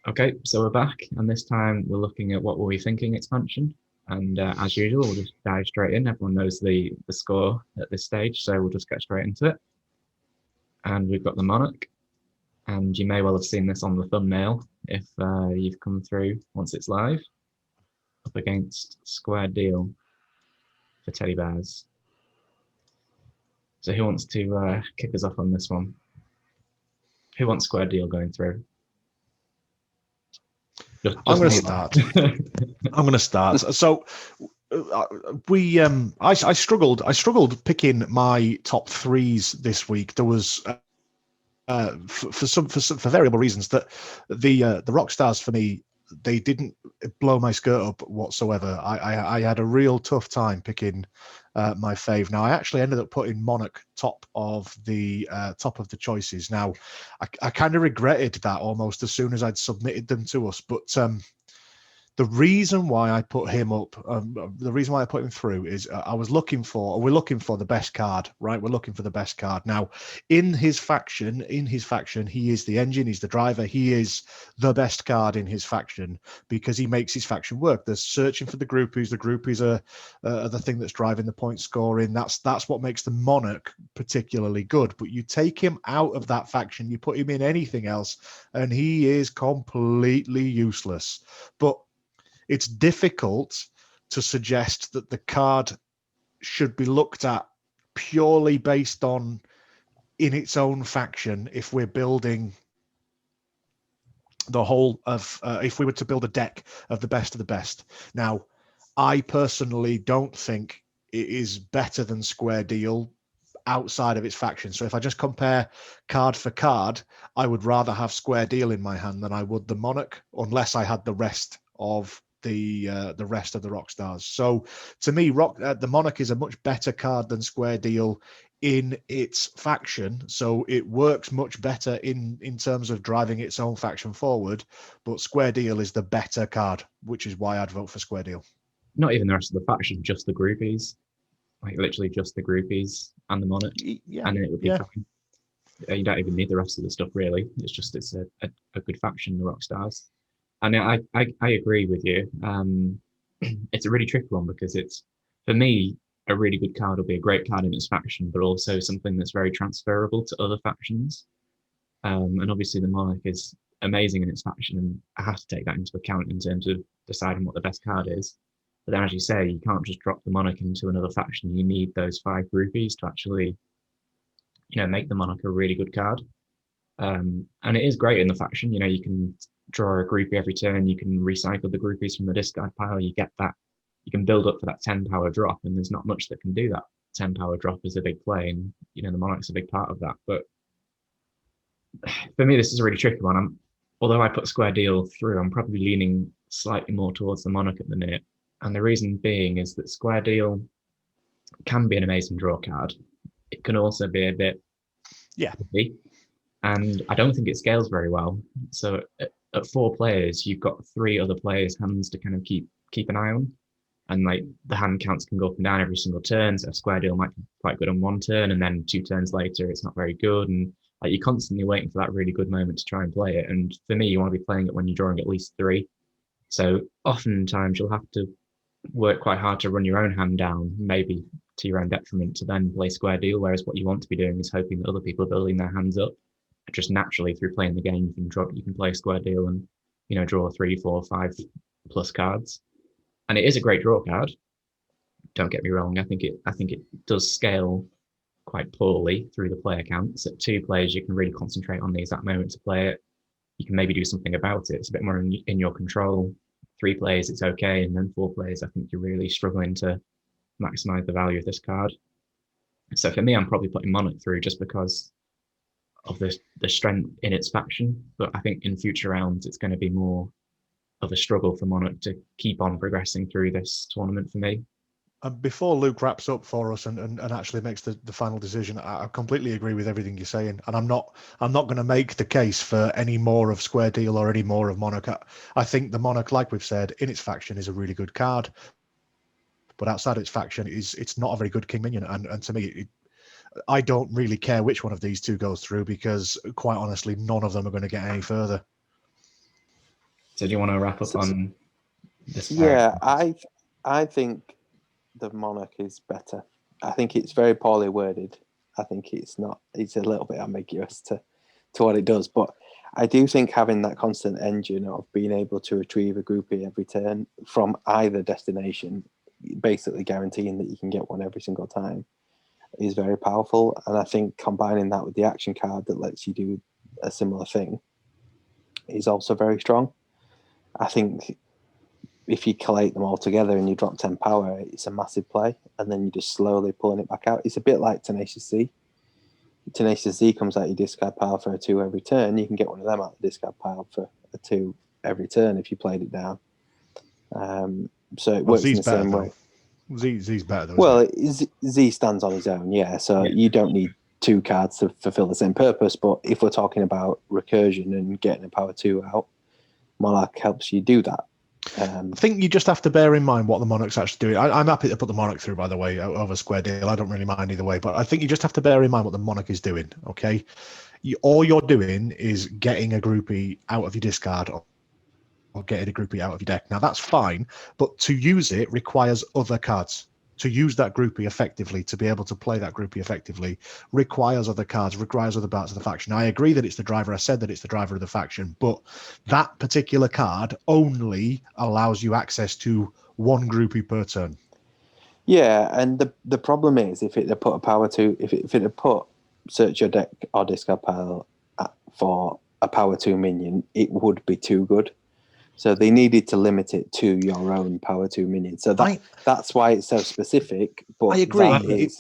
Okay, so we're back, and this time we're looking at what were we thinking expansion. And as usual, we'll just dive straight in. Everyone knows the score at this stage, so we'll just get straight into it. And we've got the Monarch, and you may well have seen this on the thumbnail if you've come through once it's live, up against Square Deal for Teddy Bears. So who wants to kick us off on this one? Who wants Square Deal going through? I'm going to me, start. I'm going to start. So I struggled picking my top threes this week. There was for variable reasons that the rock stars for me, they didn't blow my skirt up whatsoever. I had a real tough time picking my fave. Now I actually ended up putting Monarch top of the choices. Now I kind of regretted that almost as soon as I'd submitted them to us, but the reason why I put him up, the reason why I put him through is we're looking for the best card, right? We're looking for the best card. Now, in his faction, he is the engine, he's the driver, he is the best card in his faction because he makes his faction work. There's searching for the groupies. The groupies are the thing that's driving the point scoring. That's what makes the Monarch particularly good. But you take him out of that faction, you put him in anything else, and he is completely useless. But it's difficult to suggest that the card should be looked at purely based on in its own faction if we're building the whole of if we were to build a deck of the best. Now, I personally don't think it is better than Square Deal outside of its faction. So if I just compare card for card, I would rather have Square Deal in my hand than I would the Monarch, unless I had the rest of the rest of the rock stars. So to me, the Monarch is a much better card than Square Deal in its faction, so it works much better in terms of driving its own faction forward. But Square Deal is the better card, which is why I'd vote for Square Deal. Not even the rest of the faction, just the groupies, like literally just the groupies and the Monarch, Yeah, and then it would be fine. You don't even need the rest of the stuff really. It's a good faction, the rock stars. And I agree with you. It's a really tricky one because it's, for me, a really good card will be a great card in its faction, but also something that's very transferable to other factions. And obviously the Monarch is amazing in its faction, and I have to take that into account in terms of deciding what the best card is. But then, as you say, you can't just drop the Monarch into another faction. You need those 5 groupies to actually, make the Monarch a really good card. And it is great in the faction. You can draw a groupie every turn. You can recycle the groupies from the discard pile. You get that. You can build up for that 10 power drop, and there's not much that can do that. 10 power drop is a big play, and the Monarch's a big part of that. But for me, this is a really tricky one. Although I put Square Deal through, I'm probably leaning slightly more towards the Monarch at the minute. And the reason being is that Square Deal can be an amazing draw card. It can also be a bit heavy, and I don't think it scales very well. So at 4 players, you've got 3 other players' hands to kind of keep an eye on, and like the hand counts can go up and down every single turn. So a Square Deal might be quite good on one turn, and then 2 turns later, it's not very good, and like you're constantly waiting for that really good moment to try and play it. And for me, you want to be playing it when you're drawing at least 3. So oftentimes you'll have to work quite hard to run your own hand down, maybe to your own detriment, to then play Square Deal. Whereas what you want to be doing is hoping that other people are building their hands up. Just naturally through playing the game, you can play Square Deal and draw 3, 4, 5 plus cards. And it is a great draw card. Don't get me wrong. I think it does scale quite poorly through the player counts. At 2 players, you can really concentrate on the exact moment to play it. You can maybe do something about it. It's a bit more in your control. 3 players, it's okay, and then 4 players, I think you're really struggling to maximize the value of this card. So for me, I'm probably putting Monarch through just because of the strength in its faction. But I think in future rounds, it's going to be more of a struggle for Monarch to keep on progressing through this tournament for me. And before Luke wraps up for us and actually makes the final decision, I completely agree with everything you're saying. And I'm not going to make the case for any more of Square Deal or any more of Monarch. I think the Monarch, like we've said, in its faction is a really good card. But outside its faction, it's not a very good King Minion. And to me, I don't really care which one of these 2 goes through because, quite honestly, none of them are going to get any further. So do you want to wrap up So- on this? Yeah, I think the Monarch is better. I think it's very poorly worded. I think it's not. It's a little bit ambiguous to what it does, but I do think having that constant engine of being able to retrieve a groupie every turn from either destination, basically guaranteeing that you can get one every single time, is very powerful. And I think combining that with the action card that lets you do a similar thing is also very strong. I think if you collate them all together and you drop 10 power, it's a massive play, and then you're just slowly pulling it back out. It's a bit like Tenacious Z. Tenacious Z comes out your discard pile for a 2 every turn. You can get one of them out the discard pile for a 2 every turn if you played it down. So it works in the same way. Z's better though. Well, Z stands on his own, yeah. So you don't need 2 cards to fulfill the same purpose. But if we're talking about recursion and getting a power 2 out, Monarch helps you do that. I think you just have to bear in mind what the Monarch's actually doing. I'm happy to put the Monarch through, by the way, over Square Deal. I don't really mind either way, but I think you just have to bear in mind what the Monarch is doing, okay? All you're doing is getting a groupie out of your discard or getting a groupie out of your deck. Now, that's fine, but to use it requires other cards. To use that groupie effectively, to be able to play that groupie effectively, requires other cards, requires other parts of the faction. I agree that it's the driver. I said that it's the driver of the faction, but that particular card only allows you access to one groupie per turn. Yeah, and the problem is if it had put a power 2, if it had put search your deck or discard pile for a power 2 minion, it would be too good. So they needed to limit it to your own power 2 minion. So that's why it's so specific. But I agree.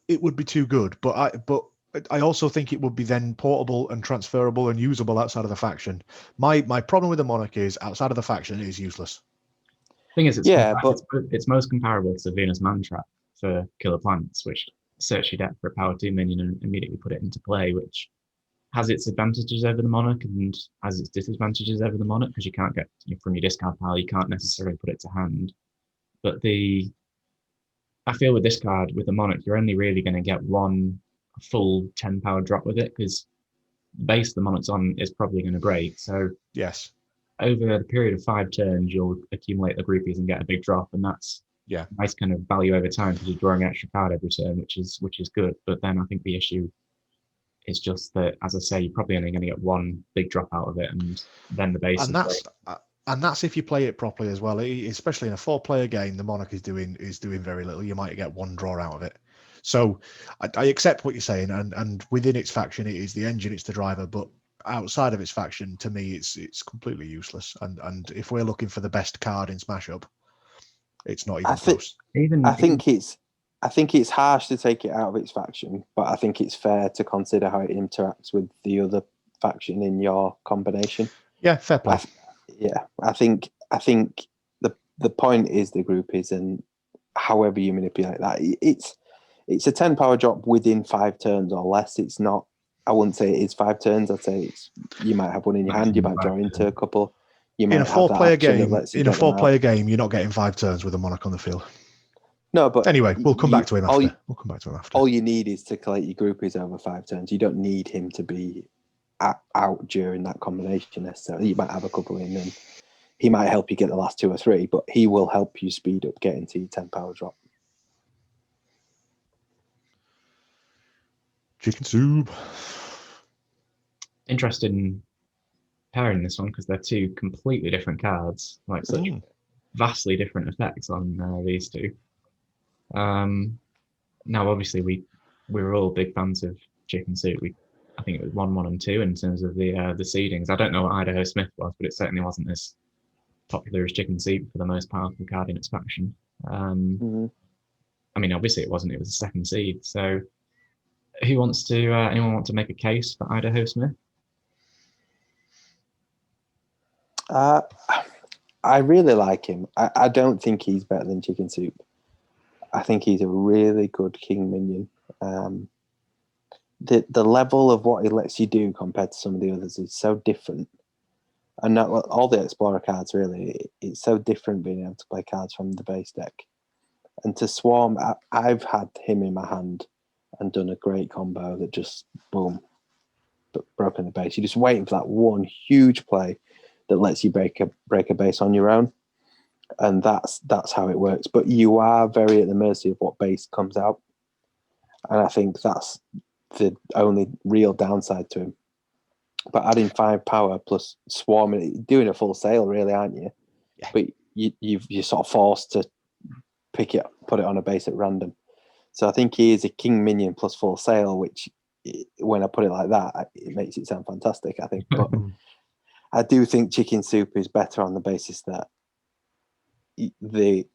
It would be too good, but I also think it would be then portable and transferable and usable outside of the faction. My problem with the Monarch is outside of the faction it is useless. Thing is, it's most comparable to Venus Mantrap for Killer Plants, which search your deck for a power 2 minion and immediately put it into play, which has its advantages over the Monarch and has its disadvantages over the Monarch because you can't get from your discard pile, you can't necessarily put it to hand. But I feel with this card, with the Monarch, you're only really going to get one full 10 power drop with it because the base the Monarch's on is probably going to break. So yes, over the period of 5 turns, you'll accumulate the groupies and get a big drop, and that's nice kind of value over time because you're drawing an extra card every turn, which is good. But then I think the issue is just that, as I say, you're probably only going to get one big drop out of it, and then the base. And that's if you play it properly as well. Especially in a 4-player game, the Monarch is doing very little. You might get one draw out of it. So I accept what you're saying, and within its faction, it is the engine, it's the driver, but outside of its faction, to me, it's completely useless. And if we're looking for the best card in Smash Up, it's not even close. I think it's harsh to take it out of its faction, but I think it's fair to consider how it interacts with the other faction in your combination. Yeah, fair play. I think the point is the groupies, and however you manipulate that, it's a 10 power drop within 5 turns or less. It's not. I wouldn't say it is 5 turns. I'd say you might have one in your hand. You might draw into a couple. You might in a 4-player game, you're not getting 5 turns with a Monarch on the field. No, but anyway, we'll come back to him after. All you need is to collect your groupies over 5 turns. You don't need him to be out during that combination necessarily. You might have a couple in, and he might help you get the last 2 or 3, but he will help you speed up getting to your 10 power drop. Chicken soup. Interested in pairing this one because they're 2 completely different cards, like such vastly different effects on these 2. Now, obviously, we were all big fans of Chicken Soup. I think it was 1, 1, and 2 in terms of the seedings. I don't know what Idaho Smith was, but it certainly wasn't as popular as Chicken Soup for the most powerful card in its faction. I mean, obviously it wasn't. It was a 2nd seed. So, who wants to? Anyone want to make a case for Idaho Smith? I really like him. I don't think he's better than Chicken Soup. I think he's a really good king minion. The level of what he lets you do compared to some of the others is so different. And not all the Explorer cards, really, it's so different being able to play cards from the base deck. And to Swarm, I've had him in my hand and done a great combo that just, boom, broken the base. You're just waiting for that one huge play that lets you break a base on your own, and that's how it works. But you are very at the mercy of what base comes out, and I think that's the only real downside to him. But adding 5 power plus swarming, doing a full sail, really, aren't you? Yeah. But you're sort of forced to put it on a base at random. So I think he is a king minion plus full sail, which, when I put it like that, it makes it sound fantastic, I think. But I do think Chicken Soup is better on the basis that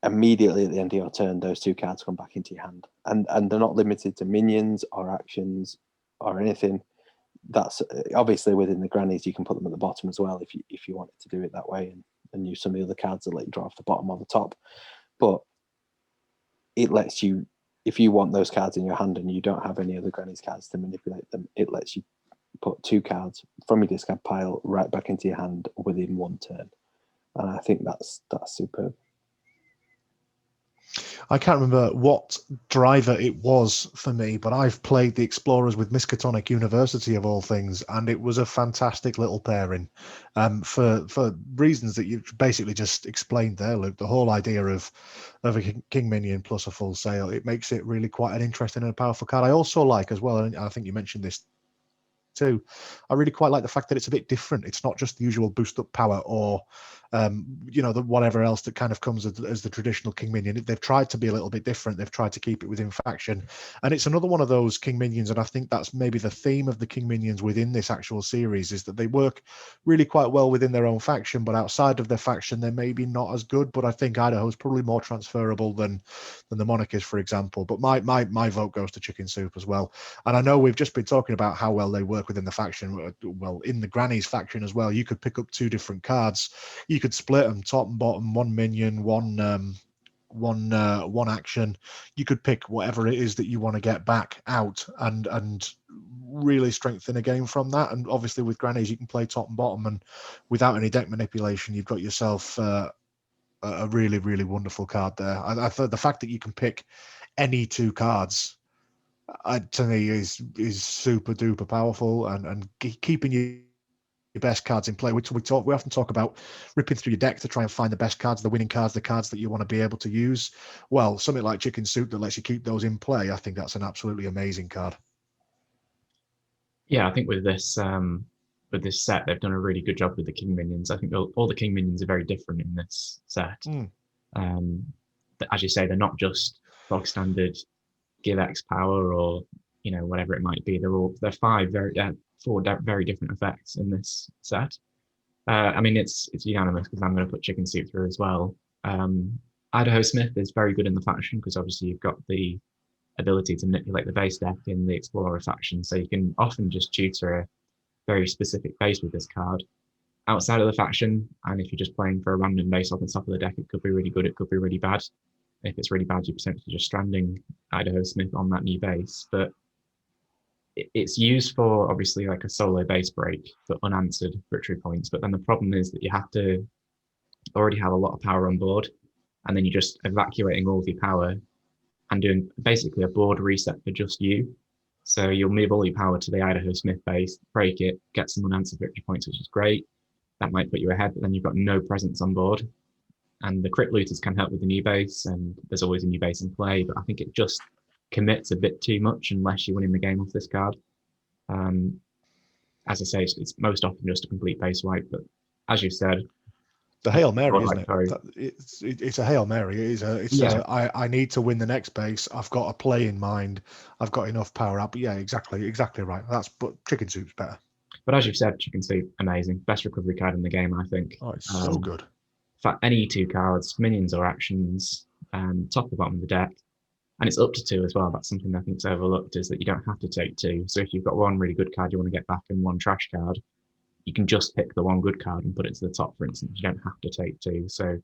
immediately at the end of your turn, those 2 cards come back into your hand, and they're not limited to minions or actions or anything. That's obviously within the grannies. You can put them at the bottom as well if you wanted to do it that way, and use some of the other cards that let you draw off the bottom or the top. But it lets you, if you want those cards in your hand and you don't have any other grannies cards to manipulate them, it lets you put 2 cards from your discard pile right back into your hand within 1 turn, and I think that's superb. I can't remember what driver it was for me, but I've played the Explorers with Miskatonic University of all things, and it was a fantastic little pairing for reasons that you've basically just explained there, Luke. The whole idea of a King Minion plus a full sail, it makes it really quite an interesting and a powerful card. I also like as well, and I think you mentioned this too, I really quite like the fact that it's a bit different. It's not just the usual boost up power or the whatever else that kind of comes as the traditional King Minion. They've tried to be a little bit different. They've tried to keep it within faction, and it's another one of those King Minions, and I think that's maybe the theme of the King Minions within this actual series, is that they work really quite well within their own faction, but outside of their faction they're maybe not as good. But I think Idaho's probably more transferable than the Monarch is, for example. But my vote goes to Chicken Soup as well. And I know we've just been talking about how well they work within the faction. Well, in the Grannies faction as well, you could pick up 2 different cards. You could split them top and bottom, 1 minion, one action. You could pick whatever it is that you want to get back out and really strengthen a game from that. And obviously with Grannies you can play top and bottom, and without any deck manipulation you've got yourself a really, really wonderful card there. I thought the fact that you can pick any 2 cards to me is super duper powerful, and keeping your best cards in play. We often talk about ripping through your deck to try and find the best cards, the winning cards, the cards that you want to be able to use. Well, something like Chicken Soup that lets you keep those in play, I think that's an absolutely amazing card. Yeah, I think with this set, they've done a really good job with the King Minions. I think all the King Minions are very different in this set. As you say, they're not just bog standard give X power or whatever it might be. They're 4 very different effects in this set. I mean, it's unanimous because I'm going to put Chicken Soup through as well. Idaho Smith is very good in the faction because obviously you've got the ability to manipulate the base deck in the Explorer faction, so you can often just tutor a very specific base with this card. Outside of the faction, and if you're just playing for a random base off the top of the deck, it could be really good, it could be really bad. If it's really bad, you're potentially just stranding Idaho Smith on that new base. But it's used for obviously like a solo base break for unanswered victory points. But then the problem is that you have to already have a lot of power on board, and then you're just evacuating all of your power and doing basically a board reset for just you. So you'll move all your power to the Idaho Smith base, break it, get some unanswered victory points, which is great. That might put you ahead, but then you've got no presence on board. And the crit looters can help with the new base, and there's always a new base in play, but I think it just commits a bit too much unless you're winning the game off this card. As I say, it's most often just a complete base wipe, but as you said, the Hail Mary, isn't it? It's a Hail Mary. I need to win the next base. I've got a play in mind. I've got enough power up. But yeah, exactly right. But Chicken Soup's better. But as you've said, Chicken Soup, amazing. Best recovery card in the game, I think. Oh, it's so good. In fact, any 2 cards, minions or actions, top or bottom of the deck, and it's up to 2 as well. That's something I think is overlooked, is that you don't have to take 2. So if you've got 1 really good card you want to get back and 1 trash card, you can just pick the 1 good card and put it to the top, for instance. You don't have to take 2. So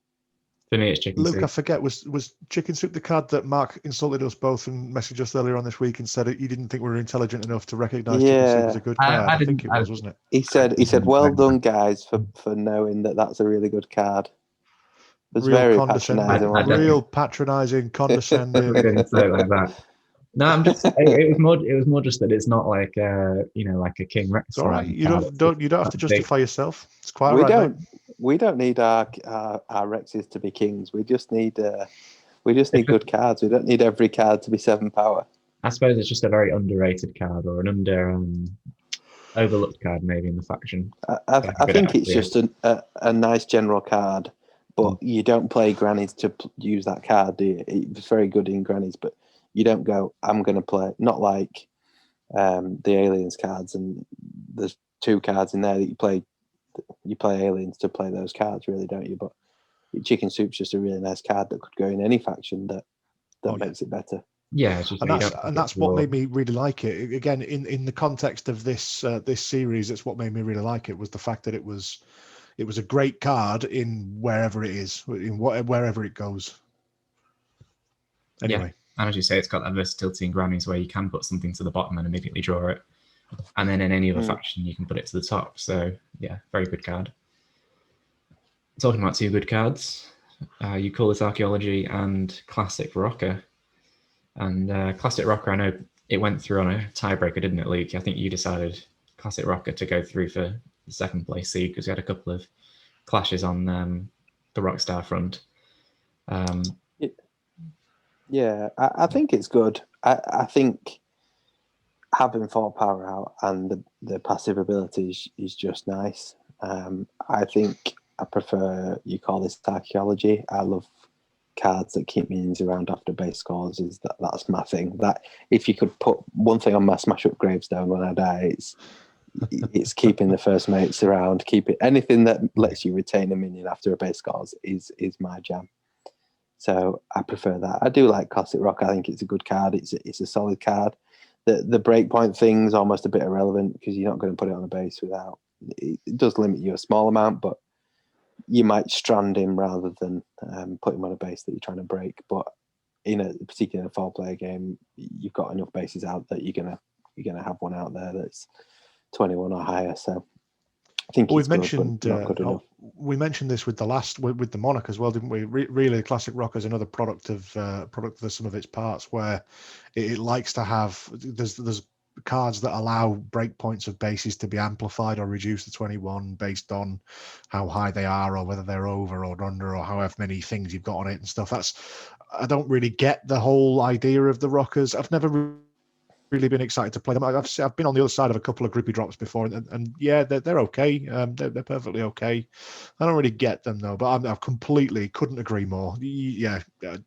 for me, it's Chicken Soup. Luke, I forget, was Chicken Soup the card that Mark insulted us both and messaged us earlier on this week and said he didn't think we were intelligent enough to recognise Chicken Soup as a good card? I think it was, wasn't it? He said, well done, guys, for knowing that's a really good card. It's real very condescending, patronising. Real patronising, condescending. Didn't say it like that. No, I'm just. It was more. It was more just that it's not like like a King Rex. It's all right. You card. don't have to That big. justify yourself. It's quite all we right, mate. don't we don't need our Rexes to be kings. We just need good cards. We don't need every card to be 7 power. I suppose it's just a very underrated card or an overlooked card maybe in the faction. I think it's actually just a nice general card, but you don't play grannies to use that card, do you? It's very good in grannies, but you don't go, I'm going to play, not like the aliens cards, and there's 2 cards in there that you play aliens to play those cards, really, don't you? But Chicken Soup's just a really nice card that could go in any faction that makes it better. Yeah, it's just and that's what made me really like it. Again, in the context of this this series, it's what made me really like it was the fact that it was a great card in wherever it is, in wherever it goes. Anyway, and as you say, it's got that versatility in grannies where you can put something to the bottom and immediately draw it, and then in any other faction you can put it to the top. So yeah, very good card. Talking about 2 good cards, you call this Archaeology and Classic Rocker. And Classic Rocker, I know it went through on a tiebreaker, didn't it, Luke? I think you decided Classic Rocker to go through for the 2nd place seed because we had a couple of clashes on the Rockstar front. Yeah, I think it's good. I think having 4 power out and the passive abilities is just nice. I think I prefer you call this Archaeology. I love cards that keep minions around after base scores. That's my thing. That if you could put one thing on my smash up gravestone when I die, it's keeping the first mates around. Anything that lets you retain a minion after a base scores is my jam. So I prefer that. I do like Classic Rock. I think it's a good card. It's a solid card. The breakpoint thing's almost a bit irrelevant because you're not going to put it on a base without. It does limit you a small amount, but you might strand him rather than put him on a base that you're trying to break. But particularly in a 4-player game, you've got enough bases out that you're gonna have one out there that's 21 or higher. So I think we mentioned we mentioned this with the Monarch as well, didn't we? Really, Classic Rocker is another product of the sum of its parts, where it likes to have there's cards that allow breakpoints of bases to be amplified or reduced to 21 based on how high they are or whether they're over or under or however many things you've got on it and stuff. I don't really get the whole idea of the Rockers. I've never really been excited to play them. I've been on the other side of a couple of grippy drops before, and yeah, they're okay. They're perfectly okay. I don't really get them though, but I completely couldn't agree more. Yeah.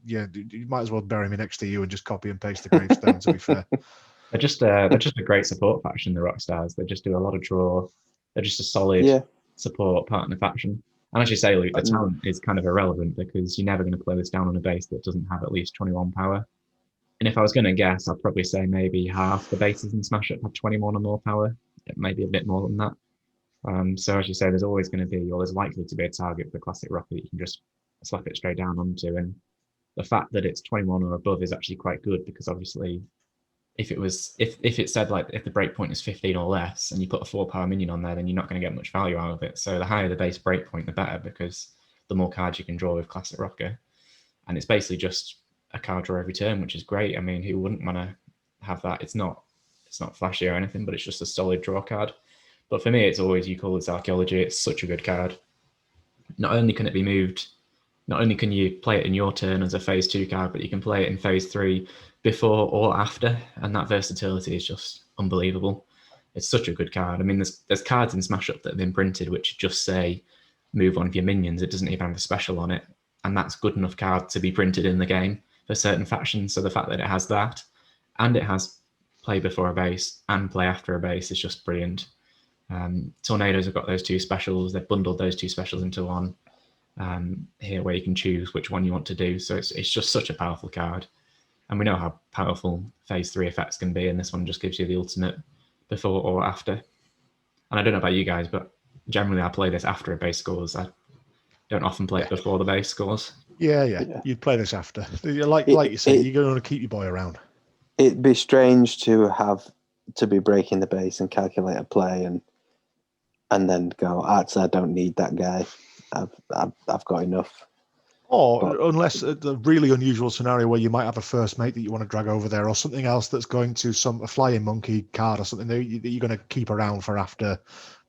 You might as well bury me next to you and just copy and paste the gravestone. To be fair. They're just a great support faction, the Rockstars. They just do a lot of draw. They're just a solid support partner faction. And as you say, Luke, the talent is kind of irrelevant because you're never going to play this down on a base that doesn't have at least 21 power. And if I was going to guess, I'd probably say maybe half the bases in Smash Up have 21 or more power. Maybe a bit more than that. So as you say, there's always going to be, or there's likely to be a target for Classic Rocker that you can just slap it straight down onto. And the fact that it's 21 or above is actually quite good because obviously if it said like if the breakpoint is 15 or less and you put a 4-power minion on there, then you're not going to get much value out of it. So the higher the base breakpoint, the better, because the more cards you can draw with Classic Rocker. And it's basically just a card draw every turn, which is great. I mean, who wouldn't want to have that? It's not flashy or anything, but it's just a solid draw card. But for me, it's always, you call this Archaeology. It's such a good card. Not only can it be moved, not only can you play it in your turn as a phase 2 card, but you can play it in phase 3 before or after, and that versatility is just unbelievable. It's such a good card. I mean, there's cards in Smash Up that have been printed which just say move one of your minions. It doesn't even have a special on it, and that's good enough card to be printed in the game for certain factions. So the fact that it has that, and it has play before a base and play after a base, is just brilliant. Tornadoes have got those 2 specials. They've bundled those 2 specials into one here, where you can choose which one you want to do. So it's just such a powerful card. And we know how powerful phase 3 effects can be, and this one just gives you the ultimate before or after. And I don't know about you guys, but generally I play this after a base scores. I don't often play it before the base scores. Yeah. You'd play this after. Like you say, you're going to keep your boy around. It'd be strange to be breaking the base and calculate a play and then go, actually, I don't need that guy. I've got enough. Or But- unless the really unusual scenario where you might have a first mate that you want to drag over there, or something else that's going to a flying monkey card or something that you're going to keep around for after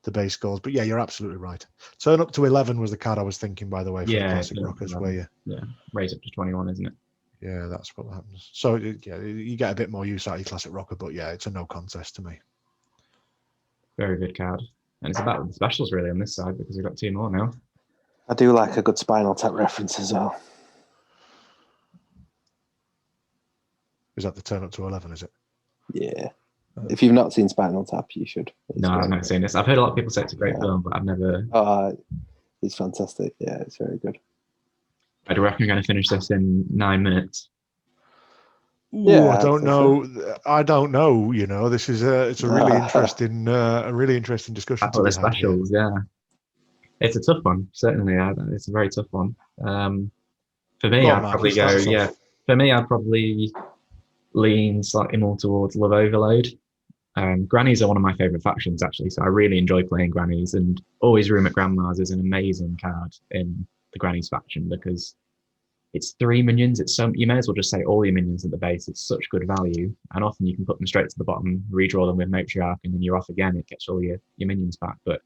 the base goals. But yeah, you're absolutely right. Turn up to 11 was the card I was thinking, by the way, for the Yeah, classic turn up to rockers, 11. where you. Yeah, raise up to 21, isn't it? Yeah, that's what happens. So yeah, you get a bit more use out of your classic rocker, but yeah, it's a no contest to me. Very good card. And it's about the specials really on this side because we've got 2 more now. I do like a good Spinal Tap reference as well. Is that the turn up to 11, is it? Yeah. If you've not seen Spinal Tap, you should. It's No, I've great. never seen this. I've heard a lot of people say it's a great Yeah. film, but I've never. It's fantastic. Yeah, it's very good. I do reckon we're going to finish this in 9 minutes. Yeah, I don't for know. I don't know. You know, this is it's a really interesting, discussion I to thought be the had here. specials, yeah. It's a tough one, certainly. It's a very tough one. For me, Go on, I'd Mark, probably you start go. us off. Yeah, for me, I'd probably lean slightly more towards Love Overload. Grannies are one of my favourite factions, actually, so I really enjoy playing Grannies. And Always Room at Grandma's is an amazing card in the Grannies faction because it's 3 minions. You may as well just say all your minions at the base. It's such good value, and often you can put them straight to the bottom, redraw them with Matriarch, and then you're off again. It gets all your minions back. But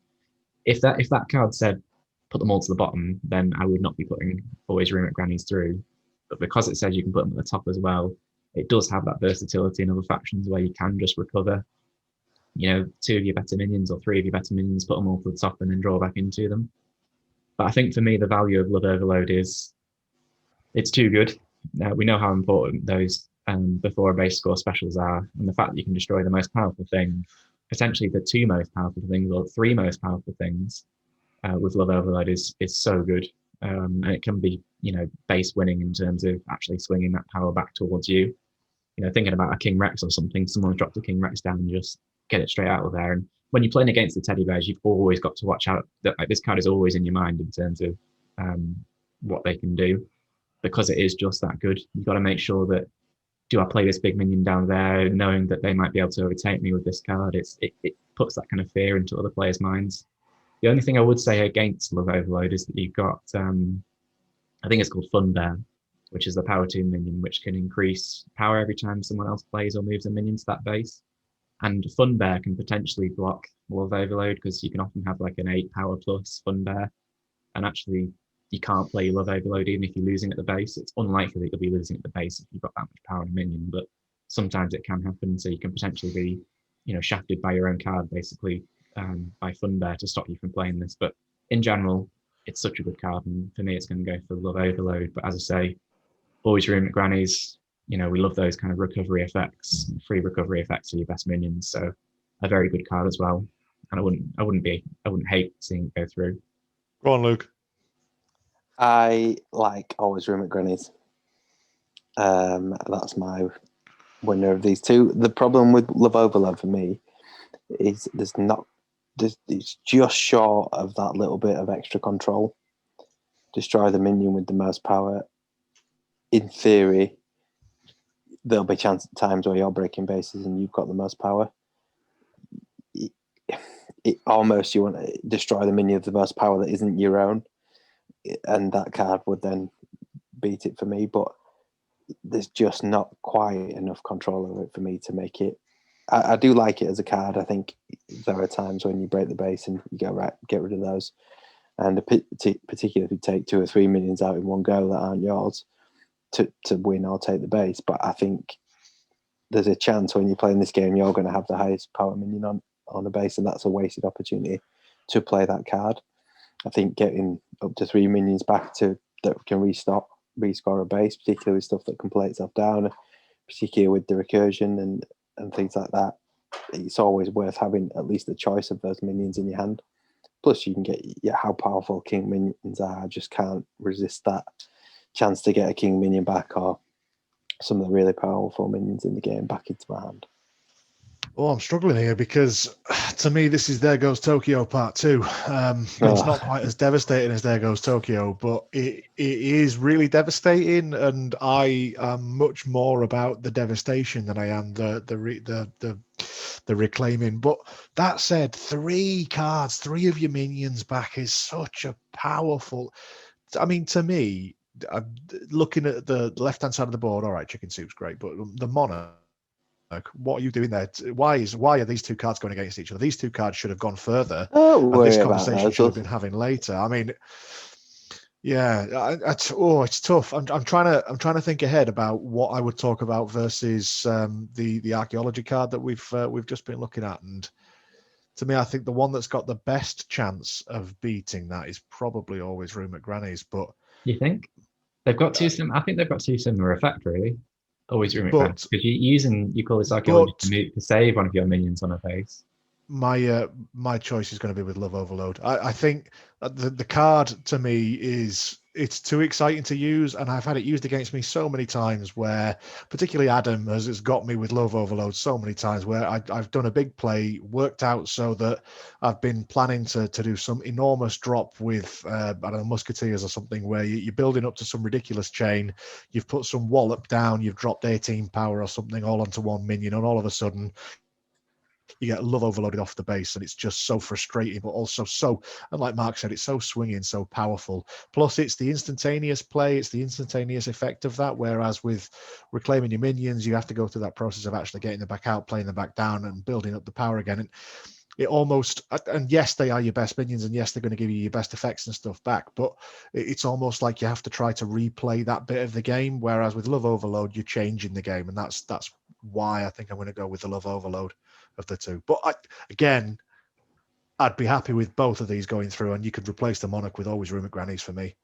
if that card said put them all to the bottom, then I would not be putting Always Room at Grannies through. But because it says you can put them at the top as well, it does have that versatility in other factions where you can just recover, 2 of your better minions or 3 of your better minions, put them all to the top and then draw back into them. But I think for me, the value of Blood Overload is it's too good. We know how important those before a base score specials are, and the fact that you can destroy the most powerful thing, potentially the 2 most powerful things or 3 most powerful things with Love Overload is so good. And it can be, base winning in terms of actually swinging that power back towards you. Thinking about a King Rex or something, someone's dropped a King Rex down and just get it straight out of there. And when you're playing against the teddy bears, you've always got to watch out that this card is always in your mind in terms of what they can do, because it is just that good. You've got to make sure that, do I play this big minion down there knowing that they might be able to overtake me with this card? It puts that kind of fear into other players' minds. The only thing I would say against Love Overload is that you've got, I think it's called Fun Bear, which is the power 2 minion, which can increase power every time someone else plays or moves a minion to that base. And Fun Bear can potentially block Love Overload because you can often have like an 8 power plus Fun Bear. And actually, you can't play Love Overload even if you're losing at the base. It's unlikely that you'll be losing at the base if you've got that much power in a minion, but sometimes it can happen. So you can potentially be, shafted by your own card, basically, by Fun Bear to stop you from playing this. But in general, it's such a good card, and for me, it's going to go for Love Overload. But as I say, Always Room at Grannies, we love those kind of recovery effects, free recovery effects for your best minions. So a very good card as well. And I wouldn't hate seeing it go through. Go on, Luke. I like Always Room at Granny's. That's my winner of these two. The problem with Love Overload for me is it's just short of that little bit of extra control. Destroy the minion with the most power. In theory, there'll be times where you're breaking bases and you've got the most power. It almost, you want to destroy the minion of the most power that isn't your own, and that card would then beat it for me. But there's just not quite enough control over it for me to make it. I do like it as a card. I think there are times when you break the base and you go, right, get rid of those. And particularly if you take 2 or 3 minions out in one go that aren't yours to win or take the base. But I think there's a chance when you're playing this game, you're going to have the highest power minion on the base, and that's a wasted opportunity to play that card. I think getting up to 3 minions back that can rescore a base, particularly with stuff that can play itself down, particularly with the recursion and things like that, it's always worth having at least a choice of those minions in your hand. Plus, you can get how powerful King minions are. I just can't resist that chance to get a King minion back or some of the really powerful minions in the game back into my hand. Oh, I'm struggling here because to me, this is There Goes Tokyo Part 2. It's not quite as devastating as There Goes Tokyo, but it is really devastating, and I am much more about the devastation than I am the reclaiming. But that said, 3 cards, 3 of your minions back is such a powerful. I mean, to me, I'm looking at the left-hand side of the board. All right, Chicken Soup's great, but the Monarch, what are you doing there? Why are these two cards going against each other? These two cards should have gone further, Don't and worry this about conversation those. should have been having later. I mean, yeah, it's tough. I'm trying to think ahead about what I would talk about versus the archaeology card that we've just been looking at, and to me, I think the one that's got the best chance of beating that is probably always Rue McGranny's. But You think they've got two I think they've got two similar effect really. Always room it But- because you call this archaeology to save one of your minions on a face. my choice is going to be with Love Overload. I think the card to me it's too exciting to use, and I've had it used against me so many times where particularly Adam has got me with Love Overload so many times where I've done a big play, worked out so that I've been planning to do some enormous drop with I don't know, Musketeers or something where you're building up to some ridiculous chain, you've put some wallop down, you've dropped 18 power or something all onto one minion, and all of a sudden you get Love Overloaded off the base, and it's just so frustrating, but also so, and like Mark said, it's so swinging, so powerful. Plus, it's the instantaneous play, it's the instantaneous effect of that. Whereas with Reclaiming Your Minions, you have to go through that process of actually getting them back out, playing them back down, and building up the power again. And it almost, and yes, they are your best minions, and yes, they're going to give you your best effects and stuff back, but it's almost like you have to try to replay that bit of the game. Whereas with Love Overload, you're changing the game, and that's why I think I'm going to go with the Love Overload of the two. But I'd be happy with both of these going through, and you could replace the Monarch with always Rue McGranny's for me.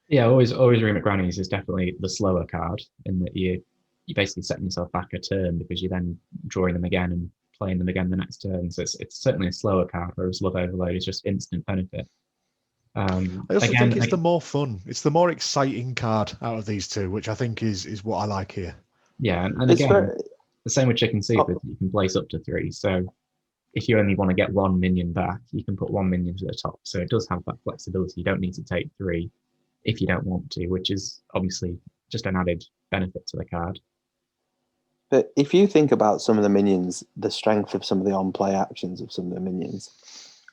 Yeah, always Rue McGranny's is definitely the slower card in that you basically setting yourself back a turn because you're then drawing them again and playing them again the next turn. So it's certainly a slower card, whereas Love Overload is just instant benefit. I also think it's the more fun, it's the more exciting card out of these two, which I think is what I like here. Yeah, and again, the same with Chicken Soup is you can place up to 3. So if you only want to get one minion back, you can put one minion to the top. So it does have that flexibility. You don't need to take 3 if you don't want to, which is obviously just an added benefit to the card. But if you think about some of the minions, the strength of some of the on-play actions of some of the minions,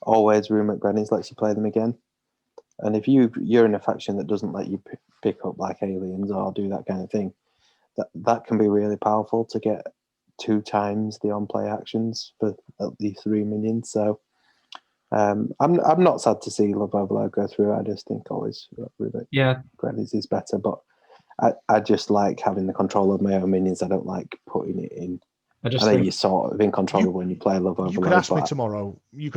always Rue McGranny's lets you play them again. And if you're in a faction that doesn't let you pick up like aliens or do that kind of thing, that can be really powerful to get 2 times the on-play actions for at least 3 minions. So I'm not sad to see Love Overload go through. I just think always Rue McGranny's is better, but I just like having the control of my own minions. I don't like putting it in. I know you're sort of in control of when you play Love Overload. You could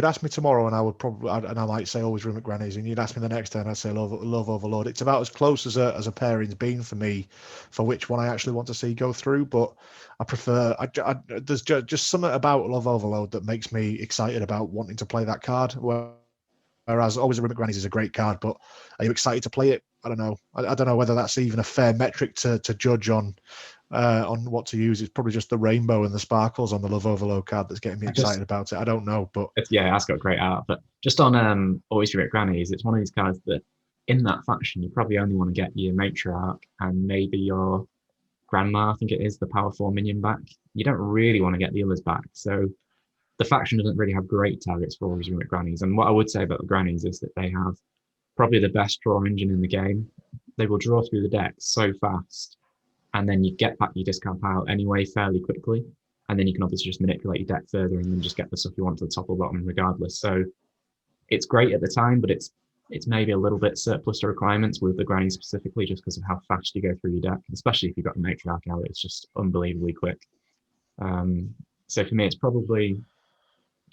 ask me tomorrow. And I would probably, and I might say always Rue McGranny's, and you'd ask me the next turn, I'd say Love Overload. It's about as close as a pairing's been for me, for which one I actually want to see go through. But I prefer. There's just something about Love Overload that makes me excited about wanting to play that card. Whereas always Rue McGranny's is a great card, but are you excited to play it? I don't know. I don't know whether that's even a fair metric to judge on what to use. It's probably just the rainbow and the sparkles on the Love Overload card that's getting me excited about it. I don't know, but that's got great art. But just on always Rue McGranny's, it's one of these cards that in that faction you probably only want to get your matriarch and maybe your grandma. I think it is the power 4 minion back. You don't really want to get the others back. So the faction doesn't really have great targets for always Rue McGranny's. And what I would say about the Grannies is that they have probably the best draw engine in the game. They will draw through the deck so fast, and then you get back your discard pile anyway fairly quickly, and then you can obviously just manipulate your deck further and then just get the stuff you want to the top or bottom regardless. So it's great at the time, but it's maybe a little bit surplus to requirements with the Granny specifically, just because of how fast you go through your deck, especially if you've got a matriarch out. It's just unbelievably quick. So for me, it's probably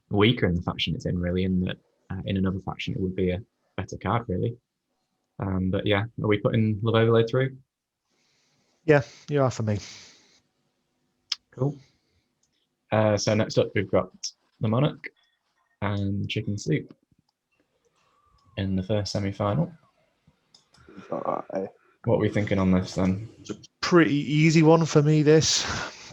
weaker in the faction it's in, really, in that in another faction it would be a better card, really. But yeah, are we putting Love Overload through? Yeah, you are for me. Cool. So next up, we've got the Monarch and Chicken Soup in the first semi-final. What are we thinking on this then? It's a pretty easy one for me, this.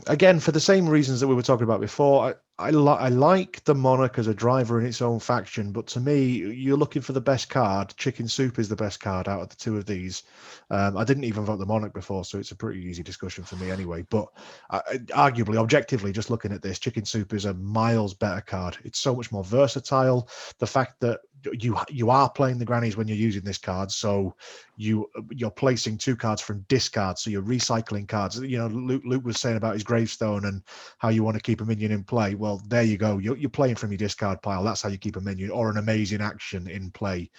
Again, for the same reasons that we were talking about before, I like the Monarch as a driver in its own faction, but to me, you're looking for the best card. Chicken Soup is the best card out of the two of these. I didn't even vote the Monarch before, so it's a pretty easy discussion for me anyway. But arguably, objectively, just looking at this, Chicken Soup is a miles better card. It's so much more versatile. The fact that you are playing the grannies when you're using this card, so you're placing 2 cards from discard, so you're recycling cards. Luke was saying about his gravestone and how you want to keep a minion in play. Well, there you go. You're playing from your discard pile. That's how you keep a minion or an amazing action in play.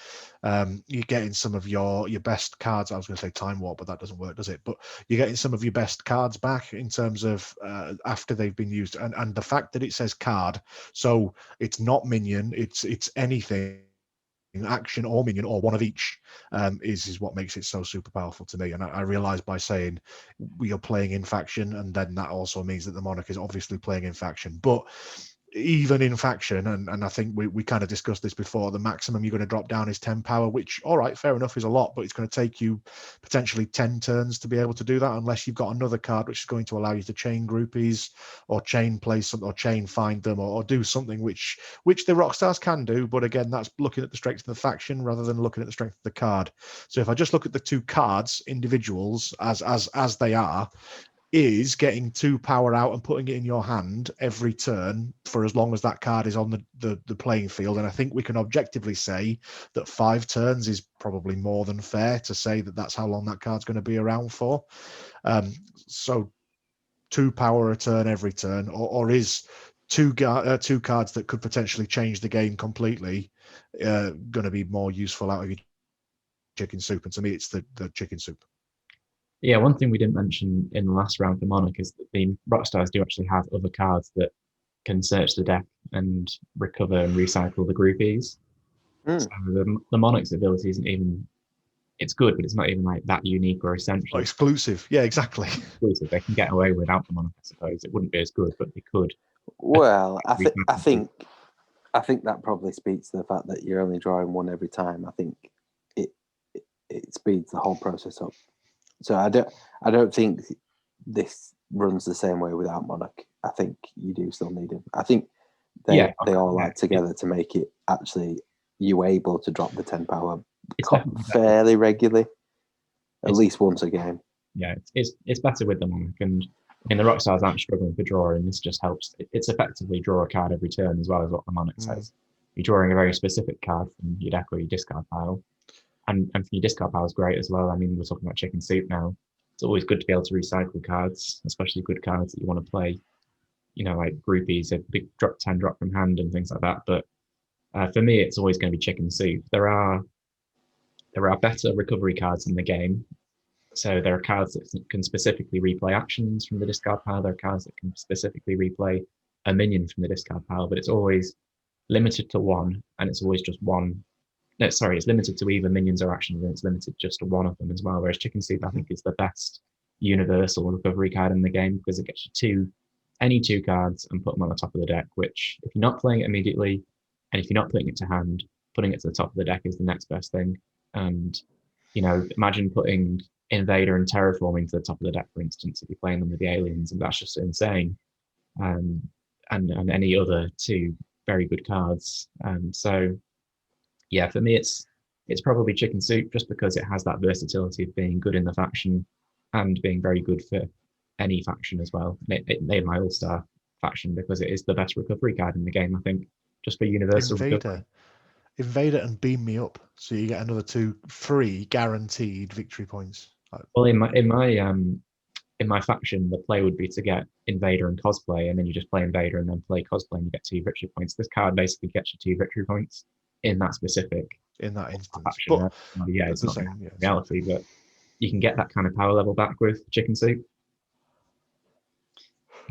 You're getting some of your best cards. I was going to say Time Warp, but that doesn't work, does it? But you're getting some of your best cards back in terms of after they've been used, and the fact that it says card, so it's not minion, it's anything, action or minion or one of each, is what makes it so super powerful to me. And I realized by saying we are playing in faction, and then that also means that the Monarch is obviously playing in faction, but even in faction, and I think we kind of discussed this before, the maximum you're going to drop down is 10 power, which, all right, fair enough, is a lot, but it's going to take you potentially 10 turns to be able to do that, unless you've got another card which is going to allow you to chain groupies or chain play something, or chain find them, or do something which the Rockstars can do. But again, that's looking at the strength of the faction rather than looking at the strength of the card. So if I just look at the 2 cards, individuals, as they are, is getting 2 power out and putting it in your hand every turn for as long as that card is on the playing field. And I think we can objectively say that 5 turns is probably more than fair to say that that's how long that card's going to be around for. So 2 power a turn every turn, or is two cards that could potentially change the game completely going to be more useful out of your chicken soup? And to me, it's the chicken soup. Yeah, one thing we didn't mention in the last round for Monarch is that the Rockstars do actually have other cards that can search the deck and recover and recycle the groupies. So the Monarch's ability isn't even, it's good, but it's not even like that unique or essential. Or exclusive. Yeah, exactly. Exclusive. They can get away without the Monarch, I suppose. It wouldn't be as good, but they could. Well, I think that probably speaks to the fact that you're only drawing 1 every time. I think it speeds the whole process up. So I don't think this runs the same way without Monarch. I think you do still need him. I think they all add together to make it actually you able to drop the 10 power fairly regularly, at least once a game. Yeah, it's better with the Monarch, and I mean the Rockstars aren't struggling for draw, and this just helps. It's effectively draw a card every turn as well as what the Monarch says. You're drawing a very specific card from your deck or your discard pile. And from your discard pile is great as well. I mean, we're talking about chicken soup now. It's always good to be able to recycle cards, especially good cards that you want to play. Like groupies, a big drop 10 drop from hand and things like that. But for me, it's always going to be chicken soup. There are better recovery cards in the game. So there are cards that can specifically replay actions from the discard pile. There are cards that can specifically replay a minion from the discard pile, but it's always limited to 1, and it's always just 1. No, sorry, it's limited to either minions or actions, and it's limited just to 1 of them as well. Whereas Chicken Soup, I think, is the best universal recovery card in the game because it gets you any 2 cards and put them on the top of the deck, which if you're not playing it immediately, and if you're not putting it to hand, putting it to the top of the deck is the next best thing. And, imagine putting Invader and Terraforming to the top of the deck, for instance, if you're playing them with the aliens, and that's just insane. And any other 2 very good cards. So yeah, for me, it's probably Chicken Soup just because it has that versatility of being good in the faction and being very good for any faction as well. It made my All-Star faction because it is the best recovery card in the game, I think, just for universal Invader and Beam Me Up, so you get another 2 free guaranteed victory points. Well, in my faction, the play would be to get Invader and Cosplay, and then you just play Invader and then play Cosplay, and you get 2 victory points. This card basically gets you 2 victory points in that instance. Faction. But yeah, it's not reality, but you can get that kind of power level back with Chicken Soup.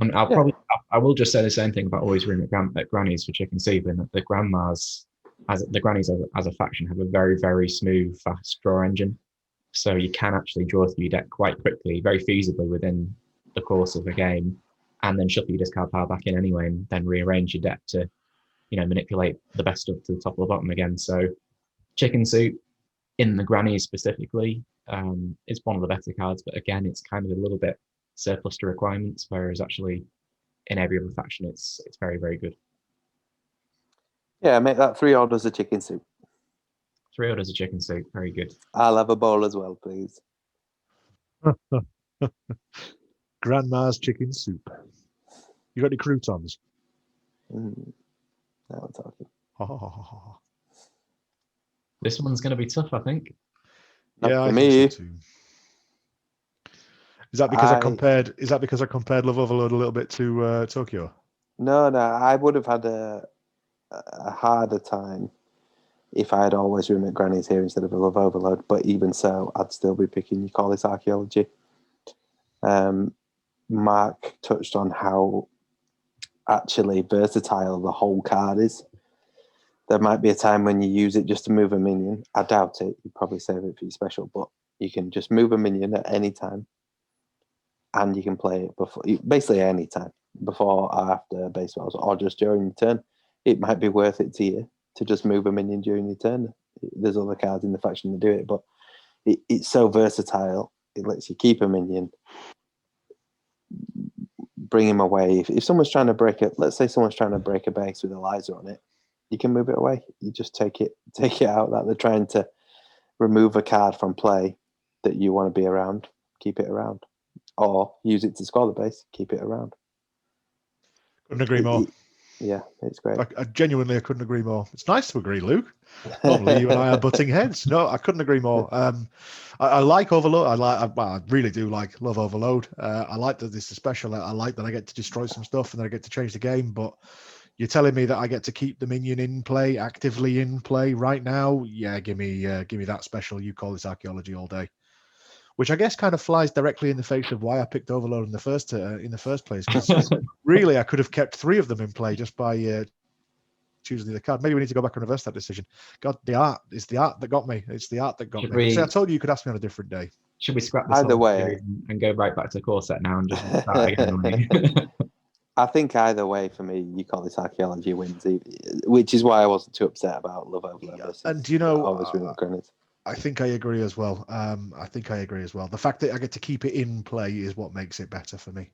And I will just say the same thing about always room at Grannies for Chicken Soup, and that the Grandmas, the Grannies as a faction, have a very, very smooth, fast draw engine. So you can actually draw through your deck quite quickly, very feasibly within the course of a game, and then shuffle your discard pile back in anyway, and then rearrange your deck to, manipulate the best stuff to the top or the bottom again. So Chicken Soup in the Grannies specifically is one of the better cards, but again, it's kind of a little bit surplus to requirements, whereas actually in every other faction, it's very, very good. Yeah, make that 3 orders of Chicken Soup. 3 orders of Chicken Soup, very good. I'll have a bowl as well, please. Grandma's Chicken Soup. You got any croutons? Now we're talking. This one's going to be tough, I think. Not Yeah, for I me. think so too. Is that because I I- compared? Is that because I compared Love Overload a little bit to Tokyo? No, I would have had a harder time if I had always room at Granny's here instead of a Love Overload. But even so, I'd still be picking You Call This Archaeology. Mark touched on how actually versatile the whole card is. There might be a time when you use it just to move a minion. I doubt it. You'd probably save it for your special, but you can just move a minion at any time. And you can play it before, basically any time, before or after base battles, or just during your turn. It might be worth it to you to just move a minion during your turn. There's other cards in the faction that do it, but it's so versatile. It lets you keep a minion, bring him away. If someone's trying to break it, let's say someone's trying to break a base with Eliza on it, you can move it away. You just take it out. That they're trying to remove a card from play that you want to be around, keep it around, or use it to score the base, keep it around. Couldn't agree more. Yeah, it's great. I genuinely couldn't agree more. It's nice to agree, Luke. Normally you and I are butting heads. No, I couldn't agree more. I like Overload. I really do like Love Overload. I like that this is special. I like that I get to destroy some stuff and then I get to change the game. But you're telling me that I get to keep the minion in play, actively in play right now? Yeah, give me that special. You Call This Archaeology all day. Which I guess kind of flies directly in the face of why I picked Overload in the first place. Because really, I could have kept 3 of them in play just by choosing the card. Maybe we need to go back and reverse that decision. God, the art that got me. It's the art that got me. See, I told you could ask me on a different day. Should we scrap this Either whole way- series and go right back to core set now and just start again? I think either way for me, You Call This Archaeology wins, which is why I wasn't too upset about Love Overload. Yeah. And you know, always really Granite. I think I agree as well. The fact that I get to keep it in play is what makes it better for me.